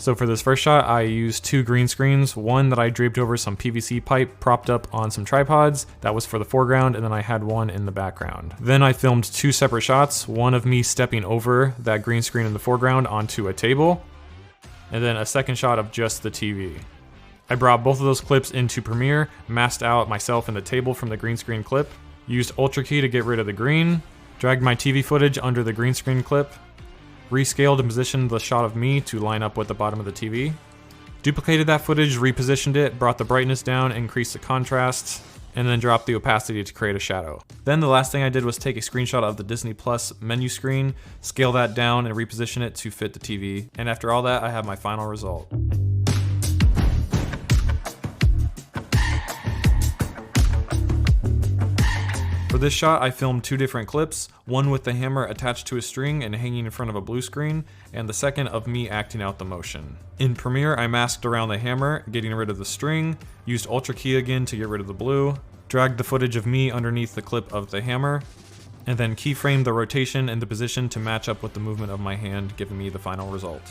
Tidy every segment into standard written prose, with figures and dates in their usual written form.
So for this first shot, I used 2 green screens, one that I draped over some PVC pipe propped up on some tripods. That was for the foreground, and then I had one in the background. Then I filmed 2 separate shots, one of me stepping over that green screen in the foreground onto a table, and then a second shot of just the TV. I brought both of those clips into Premiere, masked out myself and the table from the green screen clip, used Ultra Key to get rid of the green, dragged my TV footage under the green screen clip, rescaled and positioned the shot of me to line up with the bottom of the TV, duplicated that footage, repositioned it, brought the brightness down, increased the contrast, and then dropped the opacity to create a shadow. Then the last thing I did was take a screenshot of the Disney Plus menu screen, scale that down and reposition it to fit the TV, and after all that I have my final result. For this shot, I filmed 2 different clips, one with the hammer attached to a string and hanging in front of a blue screen, and the second of me acting out the motion. In Premiere, I masked around the hammer, getting rid of the string, used Ultra Key again to get rid of the blue, dragged the footage of me underneath the clip of the hammer, and then keyframed the rotation and the position to match up with the movement of my hand, giving me the final result.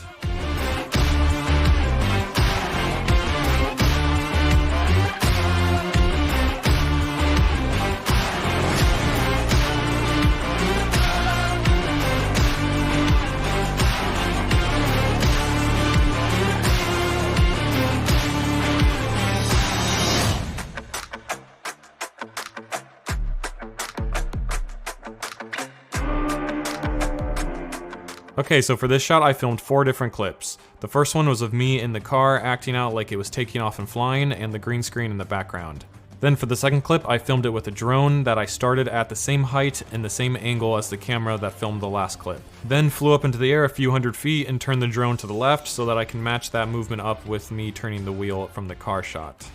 Okay, so for this shot I filmed 4 different clips. The first one was of me in the car acting out like it was taking off and flying, and the green screen in the background. Then for the second clip I filmed it with a drone that I started at the same height and the same angle as the camera that filmed the last clip. Then flew up into the air a few hundred feet and turned the drone to the left so that I can match that movement up with me turning the wheel from the car shot.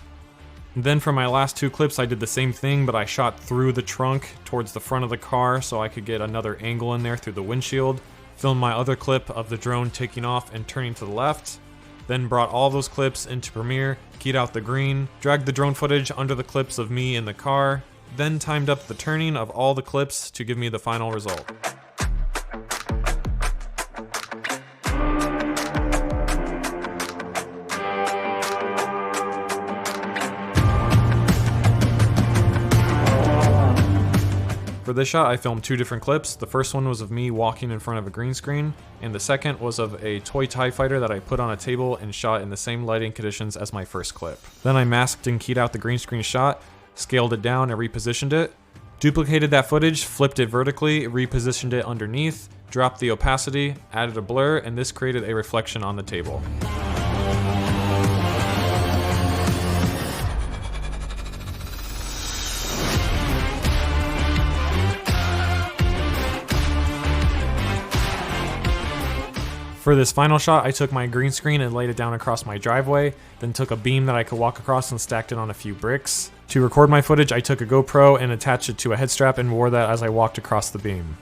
Then for my last 2 clips I did the same thing, but I shot through the trunk towards the front of the car so I could get another angle in there through the windshield. Filmed my other clip of the drone taking off and turning to the left, then brought all those clips into Premiere, keyed out the green, dragged the drone footage under the clips of me in the car, then timed up the turning of all the clips to give me the final result. For this shot, I filmed 2 different clips. The first one was of me walking in front of a green screen, and the second was of a toy TIE fighter that I put on a table and shot in the same lighting conditions as my first clip. Then I masked and keyed out the green screen shot, scaled it down and repositioned it, duplicated that footage, flipped it vertically, repositioned it underneath, dropped the opacity, added a blur, and this created a reflection on the table. For this final shot, I took my green screen and laid it down across my driveway, then took a beam that I could walk across and stacked it on a few bricks. To record my footage, I took a GoPro and attached it to a head strap and wore that as I walked across the beam.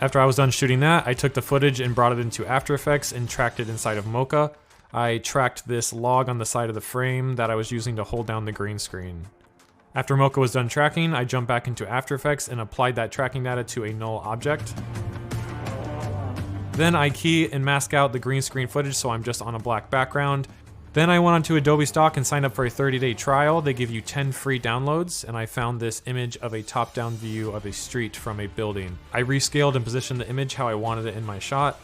After I was done shooting that, I took the footage and brought it into After Effects and tracked it inside of Mocha. I tracked this log on the side of the frame that I was using to hold down the green screen. After Mocha was done tracking, I jumped back into After Effects and applied that tracking data to a null object. Then I key and mask out the green screen footage so I'm just on a black background. Then I went onto Adobe Stock and signed up for a 30-day trial. They give you 10 free downloads, and I found this image of a top-down view of a street from a building. I rescaled and positioned the image how I wanted it in my shot,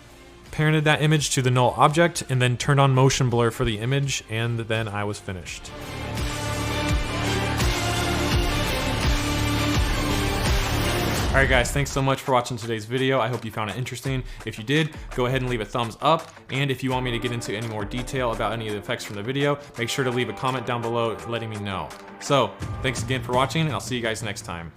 parented that image to the null object, and then turned on motion blur for the image, and then I was finished. Alright guys, thanks so much for watching today's video. I hope you found it interesting. If you did, go ahead and leave a thumbs up. And if you want me to get into any more detail about any of the effects from the video, make sure to leave a comment down below letting me know. So, thanks again for watching, and I'll see you guys next time.